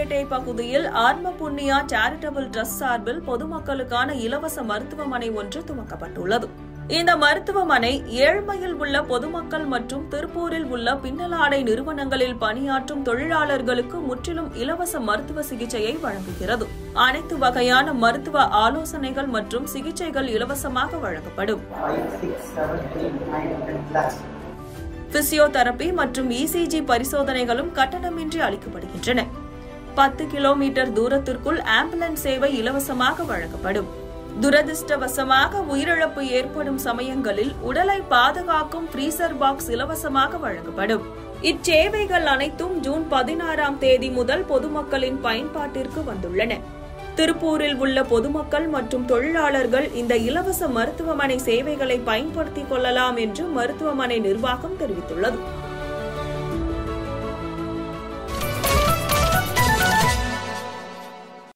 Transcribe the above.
ராணிப்பேட்டை பகுதியில் ஆத்ம புண்ணியா charitable trust சார்பில் பொதுமக்களுக்கான இலவச மருத்துவமனை ஒன்று துவக்கப்பட்டுள்ளது. இந்த மருத்துவமனை ஏழ்மையில் உள்ள பொதுமக்கள் மற்றும் திருப்பூரில் உள்ள பின்னலாடை நிறுவனங்களில் பணியாற்றும் தொழிலாளர்களுக்கு முற்றிலும் இலவச மருத்துவ சிகிச்சையை வழங்குகிறது. அனைத்து வகையான மருத்துவ ஆலோசனைகள் மற்றும் சிகிச்சைகள் இலவசமாக வழங்கப்படும். பிசியோதெரபி மற்றும் இசிஜி பரிசோதனைகளும் கட்டணமின்றி அளிக்கப்படுகின்றன. 10 கிலோமீட்டர் தூரத்திற்குள் ஆம்புலன்ஸ் சேவை இலவசமாக வழங்கப்படும். துரதிருஷ்டவசமாக உயிரிழப்பு ஏற்படும் சமயங்களில் உடலை பாதுகாக்கும் ஃப்ரீசர் பாக்ஸ் இலவசமாக வழங்கப்படும். இச்சேவைகள் அனைத்தும் ஜூன் 16ஆம் தேதி முதல் பொதுமக்களின் பயன்பாட்டிற்கு வந்துள்ளன. திருப்பூரில் உள்ள பொதுமக்கள் மற்றும் தொழிலாளர்கள் இந்த இலவச மருத்துவமனை சேவைகளை பயன்படுத்திக் கொள்ளலாம் என்று மருத்துவமனை நிர்வாகம் தெரிவித்துள்ளது.